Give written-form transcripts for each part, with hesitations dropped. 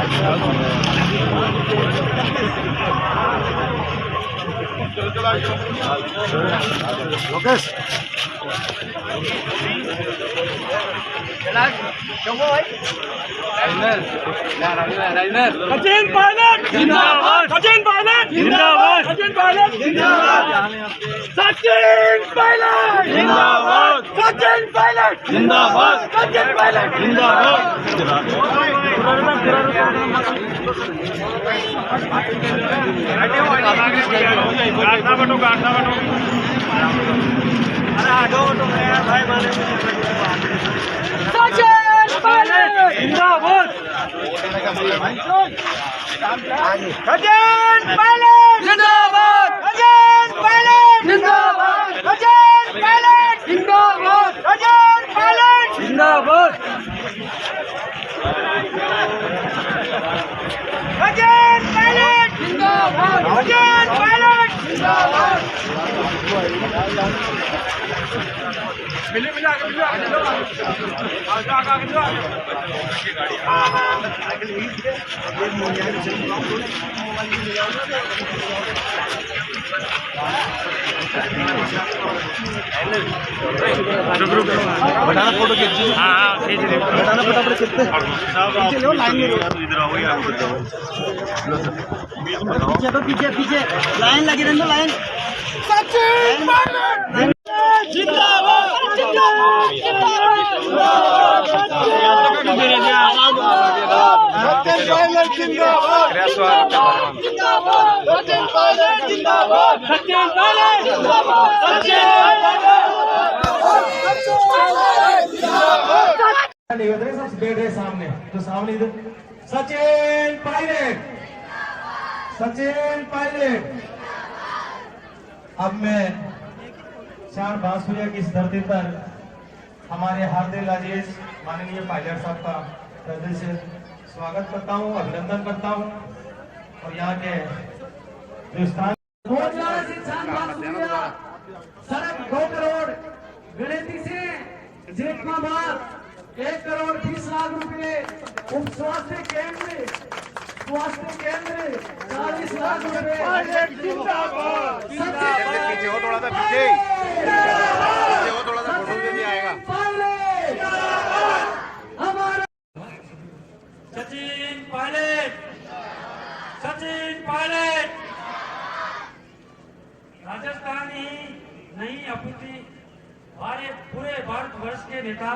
सचिन पायलट जिंदाबाद, सचिन पायलट जिंदाबाद, सचिन पायलट जिंदाबाद, सचिन पायलट जिंदाबाद, सचिन पायलट जिंदाबाद, सचिन पायलट जिंदाबाद। सचिन पायलट जिंदाबाद, सचिन पायलट जिंदाबाद, सचिन पायलट जिंदाबाद, सचिन पायलट जिंदाबाद, सचिन पायलट जिंदाबाद, सचिन पायलट जिंदाबाद, सचिन पायलट जिंदाबाद। मिले मिले आगे मिले आगे आगे बताना फोटो खींच दीजिए। हाँ खींच दीजिए, बताना फटाफट कितने लाइन में इधर आओ यार। पीछे पीछे लाइन लगी रहने दो, लाइन। सचिन पायलट जिंदाबाद, जिंदाबाद, जिंदाबाद, सचिन पायलट जिंदाबाद, सचिन पायलट जिंदाबाद, सचिन पायलट जिंदाबाद, सचिन पायलट सब बैठ रहे सामने, तो सामने इधर सचिन पायलट, सचिन पायलट। अब मैं चार बांसुरिया की इस धरती पर हमारे हार्दिक अजीज माननीय पायलट साहब का हृदय से स्वागत करता हूं, अभिनंदन करता हूं। और यहाँ के जो स्थान सड़क 2 करोड़ गणेती से जेठमाबाद 1 करोड़ 20 लाख रुपए, उप स्वास्थ्य केंद्र 40 लाख रुपए। पीछे हो थोड़ा सा, पीछे हो थोड़ा सा, फोटो नहीं आएगा। सचिन पायलट, सचिन पायलट राजस्थान ही नहीं अपितु हमारे पूरे भारतवर्ष के नेता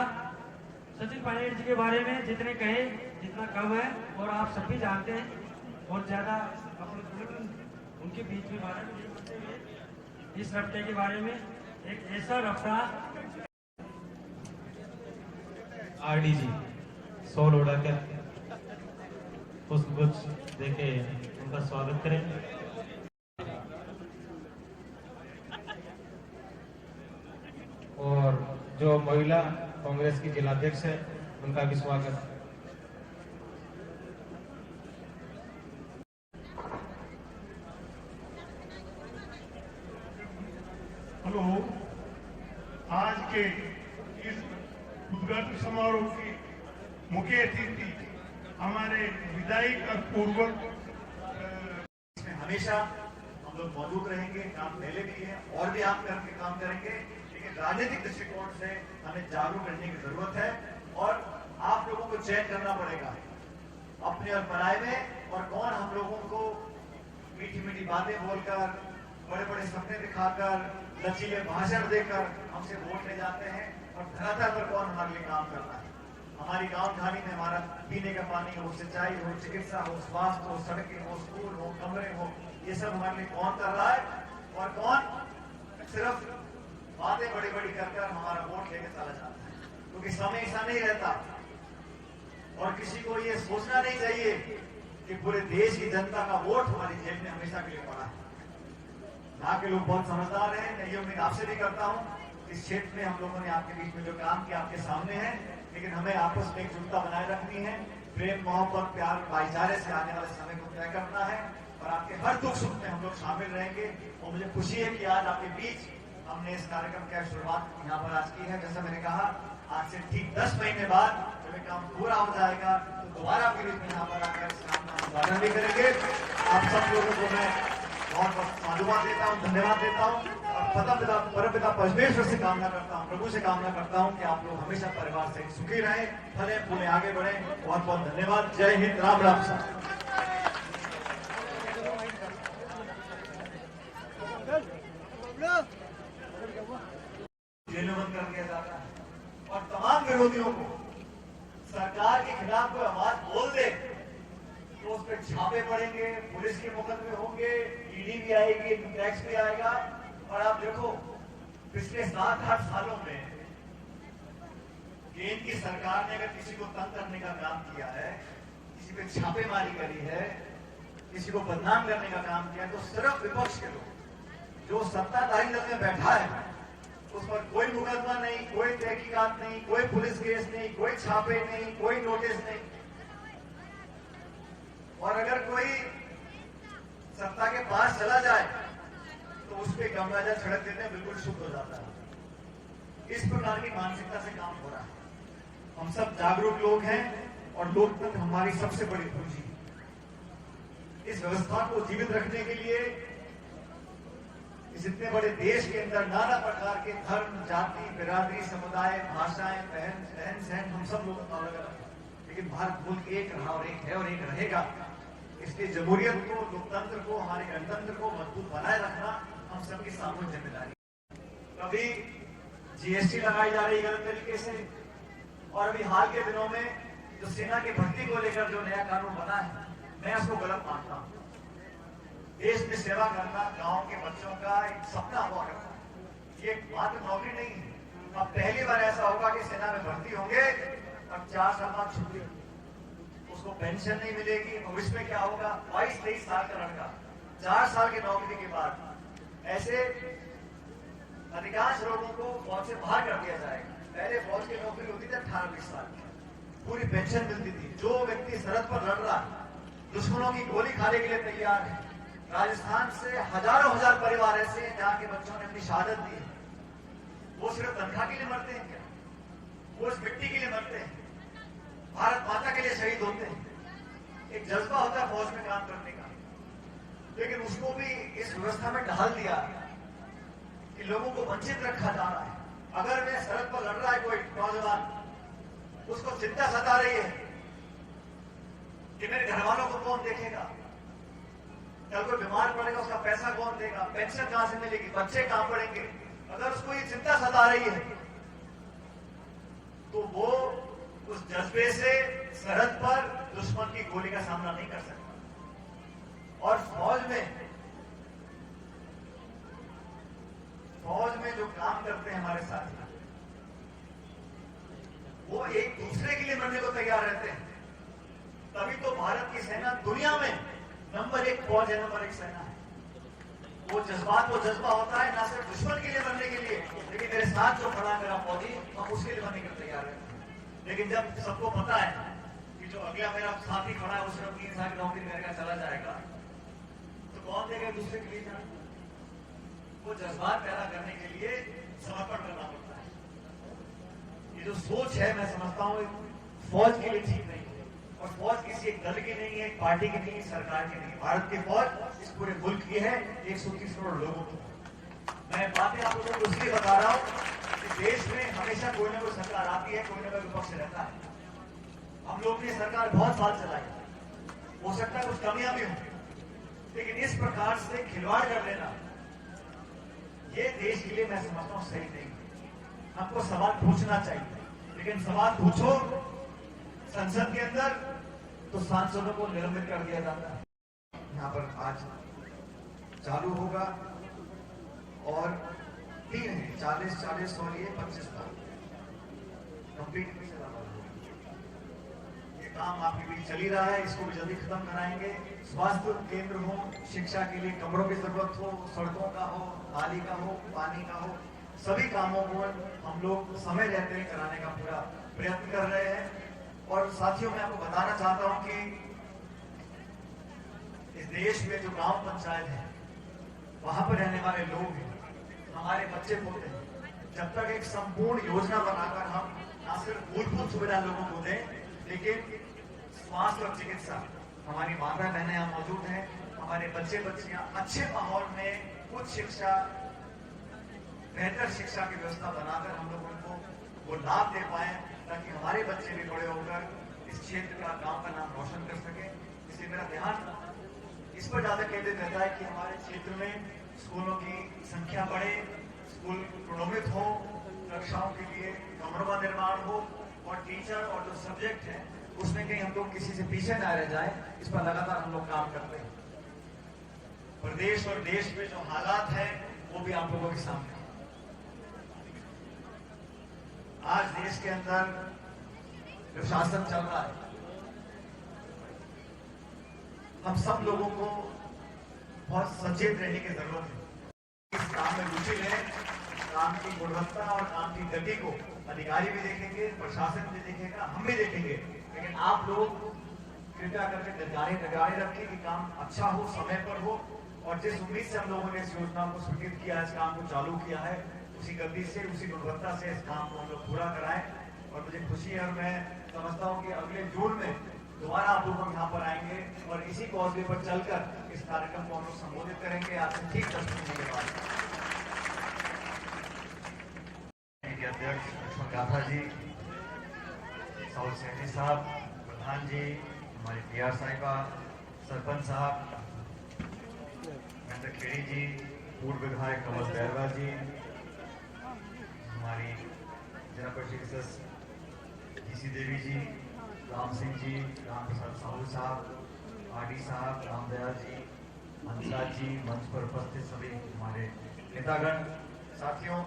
सचिन पायलट जी के बारे में जितने कहे जितना कम है, और आप सभी जानते हैं। और ज्यादा अपने उनके बीच में बारे में इस रफ्ते के बारे में एक ऐसा रफ्ता आरडीजी 100 उड़ाकर पुष्पगुच्छ देके उनका स्वागत करें। और जो महिला कांग्रेस की जिलाध्यक्ष है उनका भी स्वागत। हेलो, आज के इस उद्घाटन समारोह की मुख्य अतिथि हमारे विधायक और पूर्व हमेशा हम लोग मौजूद रहेंगे, काम पहले भी है और भी आप करके काम करेंगे, लेकिन राजनीतिक दृष्टिकोण से हमें जागरूक करने की जरूरत है और आप लोगों को चयन करना पड़ेगा अपने और पराये में, और कौन हम लोगों को मीठी मीठी बातें बोलकर, बड़े बड़े सपने दिखाकर, लचीले भाषण देकर हमसे वोट ले जाते हैं, और धरातल पर कौन हमारे लिए काम करता है। हमारी गांव ढाणी में हमारा पीने का पानी हो, सिंचाई हो, चिकित्सा हो, स्वास्थ्य हो, सड़कें हो, स्कूल हो, कमरे हो, ये सब हमारे लिए कौन कर रहा है, और कौन सिर्फ बातें बड़ी बड़ी कर हमारा वोट लेके चला जाता है। क्योंकि समय ऐसा नहीं रहता, और किसी को ये सोचना नहीं चाहिए कि पूरे देश की जनता का वोट हमारी जेब में हमेशा के लिए पड़ा है। यहाँ के लोग बहुत समझदार हैं, मैं ये उम्मीद आपसे भी करता हूँ। इस क्षेत्र में हम लोगों ने आपके बीच में जो काम किया आपके सामने है, लेकिन हमें आपस में एकजुटता बनाए रखनी है, प्रेम मोहब्बत प्यार भाईचारे से आने वाले समय को तय करना है, और आपके हर दुख सुख में हम लोग शामिल रहेंगे। और मुझे खुशी है कि आज आपके बीच हमने इस कार्यक्रम की शुरुआत यहाँ पर आज की है। जैसा मैंने कहा, आज से ठीक 10 महीने बाद जब काम पूरा हो जाएगा तो दोबारा फिर यहाँ पर आकर उद्घाटन भी करेंगे। आप सब लोगों को मैं बहुत बहुत साधुवाद देता हूँ, धन्यवाद देता हूँ और परमपिता परमेश्वर से कामना करता हूँ, प्रभु से कामना करता हूँ कि आप लोग हमेशा परिवार से सुखी रहें, फले फूले आगे बढ़े। बहुत बहुत धन्यवाद। जय हिंद, राम राम साहब। जेलों बंद कर दिया जाता है और तमाम विरोधियों को सरकार के खिलाफ कोई आवाज बोल दे तो उस पर छापे पड़ेंगे, पुलिस के मुकदमे होंगे, ईडी भी आएगी, टैक्स भी आएगा। और आप देखो पिछले 7-8 सालों में केंद्र की सरकार ने अगर किसी को तंग करने का काम किया है, किसी पे छापेमारी करी है, किसी को बदनाम करने का काम किया है, तो सिर्फ विपक्ष के लोग जो सत्ताधारी दल में बैठा है उस पर कोई मुकदमा नहीं, कोई तहकीकात नहीं, कोई पुलिस केस नहीं, कोई छापे नहीं, कोई नोटिस नहीं। और अगर कोई सत्ता के पास चला जाए तो उस पर गमराजा छिड़क देने बिल्कुल शुद्ध हो जाता है। इस प्रकार की मानसिकता से काम हो रहा है। हम सब जागरूक लोग हैं और लोकतंत्र हमारी सबसे बड़ी पूंजी है। इस व्यवस्था को जीवित रखने के लिए इस इतने बड़े देश के अंदर नाना प्रकार के धर्म, जाति, बिरादरी, समुदाय, भाषाएं, रहन सहन हम सब लोग अलग अलग हैं, लेकिन भारत मुल्क एक रहा और एक है और एक रहेगा। इसलिए जमहूरियत को, लोकतंत्र को, हमारे गणतंत्र को मजबूत बनाए रखना हम सबकी सामूहिक जिम्मेदारी। कभी जीएसटी लगाई जा रही गलत तरीके से, और अभी हाल के दिनों में जो सेना की भर्ती को लेकर जो नया कानून बना है, मैं उसको गलत मानता हूं। देश में सेवा करना गांव के बच्चों का एक सपना हुआ करता है। ये मात्र नौकरी नहीं है। अब पहली बार ऐसा होगा कि सेना में भर्ती होंगे और 4 साल बाद छुट्टी, उसको पेंशन नहीं मिलेगी। भविष्य में क्या होगा? 22-23 साल का लड़का 4 साल की नौकरी के बाद, ऐसे अधिकांश लोगों को फौज से बाहर कर दिया जाएगा। पहले फौज की नौकरी होती थी 18-20 साल की, पूरी पेंशन मिलती थी। जो व्यक्ति सरहद पर लड़ रहा है, दुश्मनों की गोली खाने के लिए तैयार है। राजस्थान से हजारों हजार परिवार ऐसे हैं जहां के बच्चों ने अपनी शहादत दी है। वो सिर्फ तनख्वाह के लिए मरते हैं क्या? वो इस मिट्टी के लिए मरते हैं, भारत माता के लिए शहीद होते हैं। एक जज्बा होता है फौज में काम करने का, लेकिन उसको भी इस व्यवस्था में ढाल दिया कि लोगों को वंचित रखा जा रहा है। अगर मैं सरहद पर लड़ रहा है कोई नौजवान, उसको चिंता सता रही है कि मेरे घर वालों को कौन देखेगा, कल कोई बीमार पड़ेगा उसका पैसा कौन देगा, पेंशन कहां से मिलेगी, बच्चे कहां पढ़ेंगे। अगर उसको ये चिंता सता रही है तो वो उस जज्बे से सरहद पर दुश्मन की गोली का सामना नहीं कर सकता। और फौज में जो काम करते हैं हमारे साथी, वो एक दूसरे के लिए मरने को तैयार रहते हैं। तभी तो भारत की सेना दुनिया में नंबर 1 फौज है, नंबर 1 सेना है। वो जज्बा होता है ना सिर्फ दुश्मन के लिए मरने के लिए, लेकिन मेरे साथ जो खड़ा है मेरा फौजी, हम उसके लिए मरने के लिए तैयार हैं। लेकिन जब सबको पता है कि जो अगला मेरा साथी खड़ा है उसने 3 साल की नौकरी करके चला जाएगा, तो कौन देगा दूसरे के लिए जाना? वो जज्बात पैदा करने के लिए समर्पण करना पड़ता है। ये जो सोच है, मैं समझता हूँ फौज के लिए ठीक नहीं है। और फौज किसी एक दल की नहीं है, एक पार्टी की नहीं है, सरकार की नहीं है। भारत की फौज इस पूरे मुल्क की है, 130 करोड़ लोगों की। मैं बातें आप लोगों को इसलिए बता रहा हूं कि देश में हमेशा कोई ना कोई सरकार आती है, कोई ना कोई विपक्ष रहता है। हम लोग ने सरकार बहुत साल चलाई, हो सकता है कुछ कमियां भी हों, लेकिन इस प्रकार से खिलवाड़ कर लेना ये देश के लिए मैं समझता हूं सही नहीं। हमको सवाल पूछना चाहिए, लेकिन सवाल पूछो संसद के अंदर तो सांसदों को निलंबित कर दिया जाता है। यहाँ पर आज चालू होगा और 3 है, 40 और ये 25 साल कंप्लीट ये काम आपके बीच चल ही रहा है। इसको भी जल्दी खत्म कराएंगे। स्वास्थ्य केंद्र हो, शिक्षा के लिए कमरों की जरूरत हो, सड़कों का हो, नाली का हो, पानी का हो, सभी कामों को हम लोग समय रहते हुए कराने का पूरा प्रयत्न कर रहे हैं। और साथियों, मैं आपको बताना चाहता हूं कि इस देश में जो गांव पंचायत है, वहां पर रहने वाले लोग हैं, हमारे बच्चे पोते हैं। जब तक एक संपूर्ण योजना बनाकर हम न सिर्फ मूलभूत सुविधा लोगों को दें, लेकिन स्वास्थ्य और चिकित्सा, हमारी माता बहनें यहाँ मौजूद हैं, हमारे बच्चे बच्चियां अच्छे माहौल में उच्च शिक्षा, बेहतर शिक्षा की व्यवस्था बनाकर हम लोग उनको वो लाभ दे पाए, ताकि हमारे बच्चे भी बड़े होकर इस क्षेत्र का, गांव का नाम रोशन कर सके। इसलिए मेरा ध्यान इस पर ज्यादा केंद्रित रहता है कि हमारे क्षेत्र में स्कूलों की संख्या बढ़े, स्कूल प्रणोमित हो, कक्षाओं के लिए कमरों का निर्माण हो, और टीचर और जो सब्जेक्ट है उसमें कहीं हम लोग किसी से पीछे ना रह जाए, इस पर लगातार हम लोग काम करते हैं। प्रदेश और देश में जो हालात है वो भी आप लोगों के सामने। आज देश के अंदर जो शासन चल रहा है, हम सब लोगों को बहुत सचेत रहने की जरूरत है। इस काम में रुचि लें, काम की गुणवत्ता और काम की गति को अधिकारी भी देखेंगे, प्रशासन भी देखेगा, हम भी देखेंगे, लेकिन आप लोग कृपया करके निगरानी रखें कि काम अच्छा हो, समय पर हो, और जिस उम्मीद से हम लोगों ने इस योजना को स्वीकृत किया, इस काम को चालू किया है, उसी गति से, उसी गुणवत्ता से इस काम को हम लोग पूरा कराएं। और मुझे खुशी है और मैं समझता हूं कि अगले जून में दोबारा आप लोग यहाँ पर आएंगे और इसी कॉजवे पर चलकर इस कार्यक्रम को हम लोग संबोधित करेंगे आपसे ठीक 10 महीने के बाद। अध्यक्ष लक्ष्मण गाथा जी, साउथ सैनी साहब, प्रधान जी, हमारे PR साहिबा, सरपंच साहब, महेंद्र खेड़ी जी, पूर्व विधायक कमल बैरवा जी, हमारी जिला परिषद जीसी देवी जी, राम सिंह जी, राम प्रसाद साहू साहब, RD साहब, रामदयाल जी, हंसराज जी, मंच पर उपस्थित सभी हमारे नेतागण, साथियों,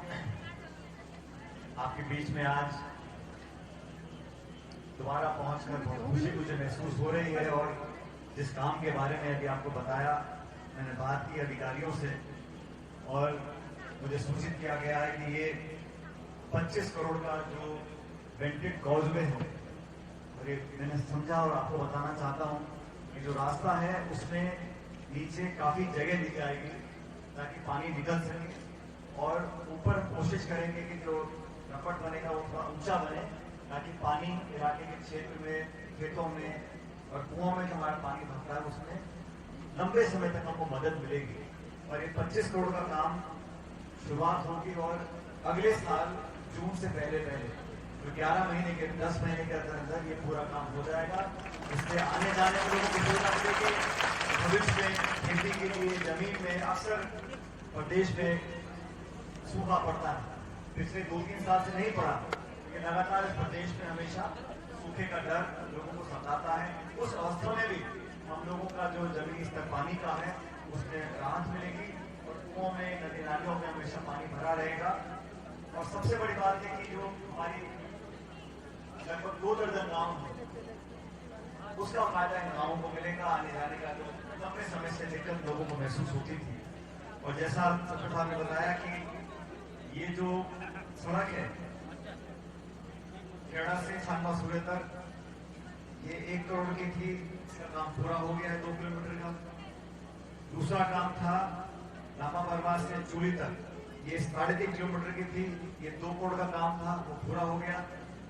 आपके बीच में आज दोबारा पहुंचकर बहुत खुशी मुझे महसूस हो रही है। और जिस काम के बारे में अभी आपको बताया, मैंने बात की अधिकारियों से और मुझे सूचित किया गया है कि ये 25 करोड़ का जो वेंटेड कॉजवे है, और ये मैंने समझा और आपको बताना चाहता हूं कि जो रास्ता है उसमें नीचे काफी जगह दी जाएगी ताकि पानी निकल सके, और ऊपर कोशिश करेंगे कि जो रपट बनेगा वो थोड़ा ऊंचा बने, ताकि पानी इलाके के क्षेत्र में, खेतों में और कुओं में जो हमारा पानी भरता है उसमें लंबे समय तक हमको मदद मिलेगी। और ये 25 करोड़ का काम शुरुआत होगी और अगले साल जून से पहले तो 11 महीने के 10 महीने के अंदर ये पूरा काम हो जाएगा। इससे आने जाने वाले लोगों को सुविधा मिलेगी। भविष्य में खेती के लिए जमीन में अक्सर प्रदेश में सूखा पड़ता है, पिछले 2-3 साल से नहीं पड़ा, लेकिन लगातार इस प्रदेश में हमेशा सूखे का डर लोगों को सताता है। उस अवस्था में भी हम लोगों का जो जमीनी स्तर पानी का है उसमें राहत मिलेगी और कुओं में, नदी नालियों में हमेशा पानी भरा रहेगा। और सबसे बड़ी बात है कि जो हमारी लगभग 2 दर्जन गाँव है उसका फायदा इन गाँवों को मिलेगा। आने जाने का जो लंबे समय से दिक्कत लोगों को महसूस होती थी, और जैसा सचिव साहब ने बताया कि ये जो सड़क है खेड़ा से छानवा सूर्य तक, ये 1 करोड़ की थी, इसका काम पूरा हो गया है 2 किलोमीटर का। दूसरा काम था लामा बरवा से चूली तक, ये 3.5 किलोमीटर की थी, ये 2 करोड़ का काम था, वो पूरा हो गया।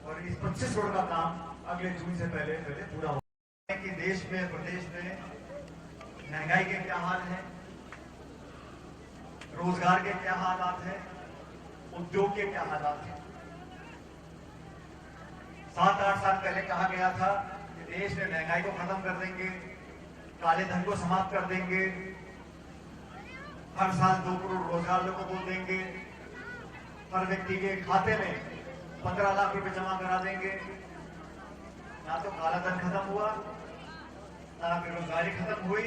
और इस 25 करोड़ का काम अगले जून से पहले पूरा हो गया। कि देश में, प्रदेश में महंगाई के क्या हाल है, रोजगार के क्या हालात है, उद्योग के क्या हालात है। 7-8 साल पहले कहा गया था कि देश में महंगाई को खत्म कर देंगे, काले धन को समाप्त कर देंगे, हर साल 2 करोड़ रोजगार लोगों को देंगे, हर व्यक्ति के खाते में 15 लाख रुपए जमा करा देंगे। ना तो काला धन खत्म हुआ, ना बेरोजगारी खत्म हुई,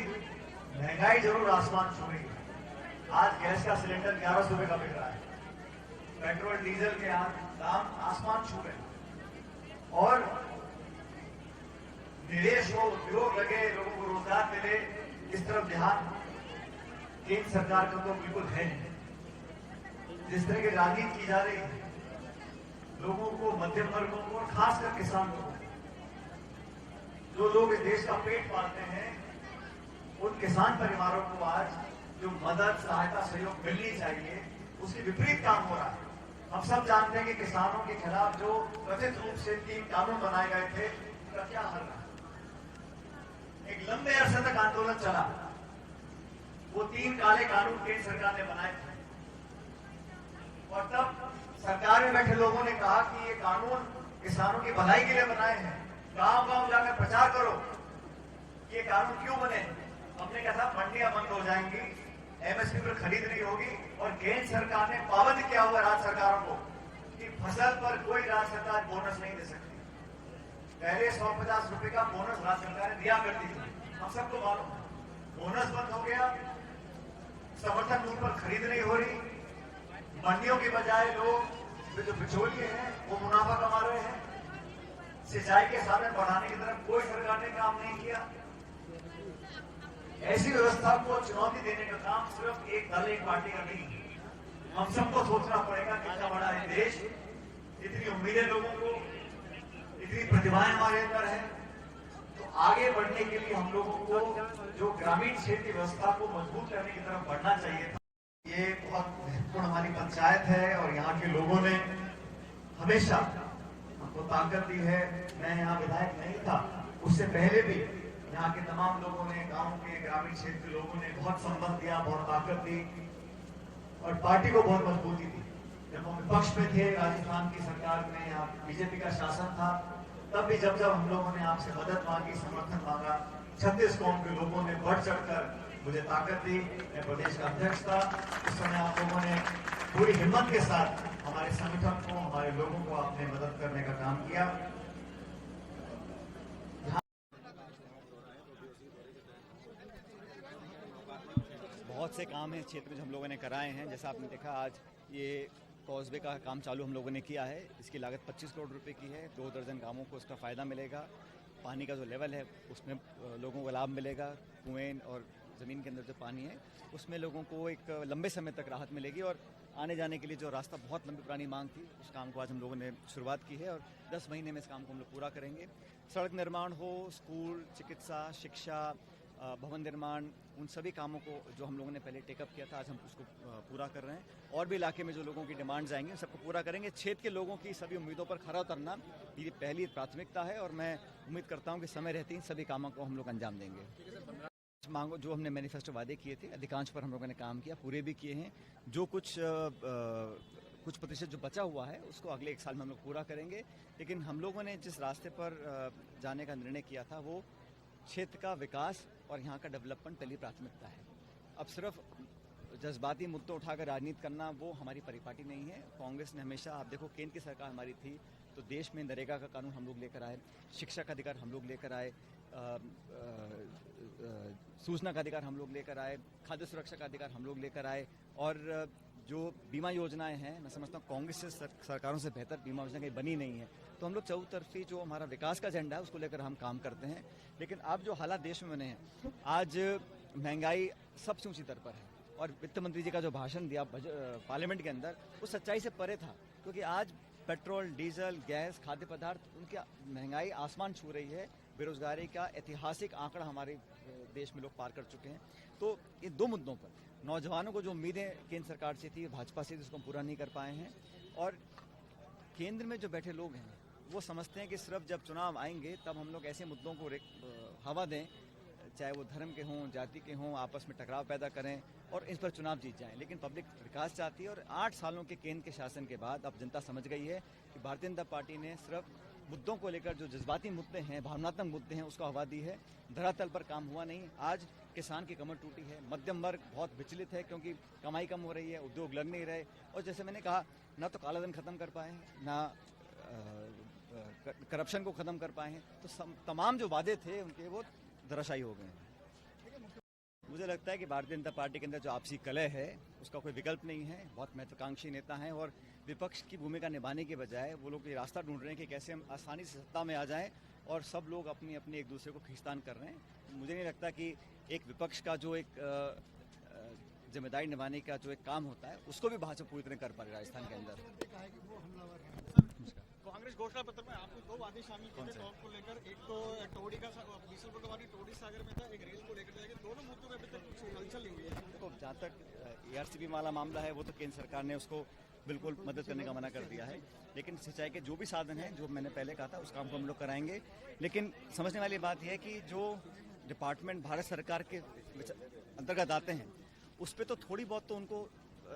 महंगाई जरूर आसमान छू रही है। आज गैस का सिलेंडर 1100 रुपए का बिक रहा है, पेट्रोल डीजल के दाम आसमान छू रहे हैं, और निवेश हो, उद्योग लगे, लोगों को रोजगार मिले, इस तरफ ध्यान केंद्र सरकार का तो बिल्कुल है नहीं। जिस तरह की राजनीति की जा रही है, लोगों को, मध्यम वर्गों को और खासकर किसानों को, जो लोग इस देश का पेट पालते हैं, उन किसान परिवारों को आज जो मदद, सहायता, सहयोग मिलनी चाहिए, उसके विपरीत काम हो रहा है। हम सब जानते हैं कि किसानों के खिलाफ जो कथित रूप से 3 कानून बनाए गए थे, उनका क्या हल रहा है। एक लंबे अरसे तक आंदोलन चला। वो 3 काले कानून केंद्र सरकार ने बनाए थे और तब सरकार में बैठे लोगों ने कहा कि ये कानून किसानों की भलाई के लिए बनाए हैं, गांव-गांव जाकर प्रचार करो कि ये कानून क्यों बने। हमने कहा था मंडियां बंद हो जाएंगी, एमएसपी पर खरीद नहीं होगी और केंद्र सरकार ने पाबंद किया हुआ राज्य सरकारों को कि फसल पर कोई राज्य सरकार बोनस नहीं दे सकती। पहले 150 रुपए का बोनस राज्य सरकार दिया करती थी, हम सबको मालूम। बोनस बंद हो गया, समर्थन मूल्य पर खरीद नहीं हो रही, मंडियों के बजाय लोग जो बिचौलिए हैं वो मुनाफा कमा रहे हैं। सिंचाई के साधन बढ़ाने की तरफ कोई सरकार ने काम नहीं किया। ऐसी व्यवस्था को चुनौती देने का काम सिर्फ एक दल एक पार्टी का नहीं है। हम सबको सोचना पड़ेगा कितना बड़ा है देश, इतनी उम्मीदें लोगों को, इतनी प्रतिभाएं हमारे अंदर है। तो आगे बढ़ने के लिए हम लोगों को जो ग्रामीण क्षेत्र की व्यवस्था को मजबूत करने की तरफ बढ़ना चाहिए था। ये बहुत महत्वपूर्ण हमारी पंचायत है और यहाँ के लोगों ने हमेशा हमको ताकत दी है। मैं यहाँ विधायक नहीं था, उससे पहले भी यहाँ के तमाम लोगों ने, गांव के ग्रामीण क्षेत्र के लोगों ने बहुत संबल दिया, बहुत ताकत दी और पार्टी को बहुत मजबूती दी। जब हम विपक्ष में थे, राजस्थान की सरकार में, यहाँ बीजेपी का शासन था, तब भी जब हम लोगों ने आपसे मदद मांगी, समर्थन मांगा, 36 कौम के लोगों ने बढ़ चढ़कर मुझे ताकत दी। मैं प्रदेश का अध्यक्ष था, उस समय आप लोगों ने पूरी हिम्मत के साथ हमारे संगठन को, हमारे लोगों को आपने मदद करने का काम किया। बहुत से काम हैं क्षेत्र में जो हम लोगों ने कराए हैं। जैसा आपने देखा, आज ये कॉजवे का काम चालू हम लोगों ने किया है। इसकी लागत 25 करोड़ रुपए की है। 2 दर्जन गांवों को इसका फ़ायदा मिलेगा। पानी का जो लेवल है उसमें लोगों को लाभ मिलेगा। कुएं और ज़मीन के अंदर जो पानी है उसमें लोगों को एक लंबे समय तक राहत मिलेगी और आने जाने के लिए जो रास्ता बहुत लंबी पुरानी मांग थी, उस काम को आज हम लोगों ने शुरुआत की है और 10 महीने में इस काम को हम लोग पूरा करेंगे। सड़क निर्माण हो, स्कूल, चिकित्सा, शिक्षा, भवन निर्माण, उन सभी कामों को जो हम लोगों ने पहले टेकअप किया था, आज हम उसको पूरा कर रहे हैं। और भी इलाके में जो लोगों की डिमांड्स आएंगी सबको पूरा करेंगे। क्षेत्र के लोगों की सभी उम्मीदों पर खरा उतरना ये पहली प्राथमिकता है और मैं उम्मीद करता हूं कि समय रहते ही सभी कामों को हम लोग अंजाम देंगे। मांगो जो हमने मैनिफेस्टो वादे किए थे, अधिकांश पर हम लोगों ने काम किया, पूरे भी किए हैं। जो कुछ प्रतिशत जो बचा हुआ है उसको अगले 1 साल में हम लोग पूरा करेंगे। लेकिन हम लोगों ने जिस रास्ते पर जाने का निर्णय किया था वो क्षेत्र का विकास और यहाँ का डेवलपमेंट पहली प्राथमिकता है। अब सिर्फ जज्बाती मुद्दों उठाकर राजनीति करना वो हमारी परिपाटी नहीं है। कांग्रेस ने हमेशा, आप देखो केंद्र की सरकार हमारी थी तो देश में नरेगा का कानून हम लोग लेकर आए, शिक्षा का अधिकार हम लोग लेकर आए, सूचना का अधिकार हम लोग लेकर आए, खाद्य सुरक्षा का अधिकार हम लोग लेकर आए और जो बीमा योजनाएं हैं, मैं समझता हूँ कांग्रेस से सरकारों से बेहतर बीमा योजना कहीं बनी नहीं है। तो हम लोग चौतरफी जो हमारा विकास का एजेंडा है उसको लेकर हम काम करते हैं। लेकिन अब जो हालात देश में बने हैं, आज महंगाई सबसे ऊंची दर पर है और वित्त मंत्री जी का जो भाषण दिया पार्लियामेंट के अंदर वो सच्चाई से परे था, क्योंकि आज पेट्रोल, डीजल, गैस, खाद्य पदार्थ, उनकी महंगाई आसमान छू रही है। बेरोजगारी का ऐतिहासिक आंकड़ा हमारे देश में लोग पार कर चुके हैं। तो इन 2 मुद्दों पर नौजवानों को जो उम्मीदें केंद्र सरकार से थी, भाजपा से, जिसको हम पूरा नहीं कर पाए हैं और केंद्र में जो बैठे लोग हैं वो समझते हैं कि सिर्फ जब चुनाव आएंगे तब हम लोग ऐसे मुद्दों को हवा दें, चाहे वो धर्म के हों, जाति के हों, आपस में टकराव पैदा करें और इस पर चुनाव जीत जाएं। लेकिन पब्लिक विकास चाहती है और 8 सालों के केंद्र के शासन के बाद अब जनता समझ गई है कि भारतीय जनता पार्टी ने सिर्फ मुद्दों को लेकर जो जज्बाती मुद्दे हैं, भावनात्मक मुद्दे हैं, उसको हवा दी है, धरातल पर काम हुआ नहीं। आज किसान की कमर टूटी है, मध्यम वर्ग बहुत विचलित है क्योंकि कमाई कम हो रही है, उद्योग लग नहीं रहे और जैसे मैंने कहा, ना तो कालाधन खत्म कर पाए हैं, ना करप्शन को खत्म कर पाए हैं। तो तमाम जो वादे थे उनके वो धराशायी हो गए हैं। मुझे लगता है कि भारतीय जनता पार्टी के अंदर जो आपसी कलह है उसका कोई विकल्प नहीं है। बहुत महत्वाकांक्षी नेता हैं और विपक्ष की भूमिका निभाने के बजाय वो लोग ये रास्ता ढूंढ रहे हैं कि कैसे हम आसानी से सत्ता में आ जाएं और सब लोग अपनी अपनी एक दूसरे को खींचतान कर रहे हैं। मुझे नहीं लगता कि एक विपक्ष का जो एक जिम्मेदारी निभाने का जो एक काम होता है उसको भी भाजपा पूरी तरह कर पा रही राजस्थान के अंदर। कांग्रेस घोषणा पत्र में आपने 2 वादे शामिल किए थे टॉप को लेकर। एक तो टोडी का बीसलपुर का वादी टोडी सागर में था, एक रेल को लेकर जाएगा। दोनों मुद्दों में अभी तक कुछ हलचल नहीं हुई है। देखो, जहाँ तक एआरसीबी वाला मामला है वो तो केंद्र सरकार ने उसको बिल्कुल मदद करने का मना कर दिया है। लेकिन सिंचाई के जो भी साधन हैं, जो मैंने पहले कहा था, उस काम को हम लोग कराएंगे। लेकिन समझने वाली बात यह है कि जो डिपार्टमेंट भारत सरकार के अंतर्गत आते हैं उस पर तो थोड़ी बहुत तो उनको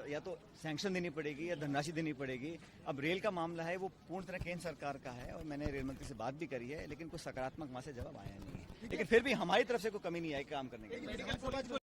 या तो सैंक्शन देनी पड़ेगी या धनराशि देनी पड़ेगी। अब रेल का मामला है वो पूर्ण तरह केंद्र सरकार का है और मैंने रेल मंत्री से बात भी करी है, लेकिन कोई सकारात्मक वहां से जवाब आया नहीं है। लेकिन फिर भी हमारी तरफ से कोई कमी नहीं आई काम करने की।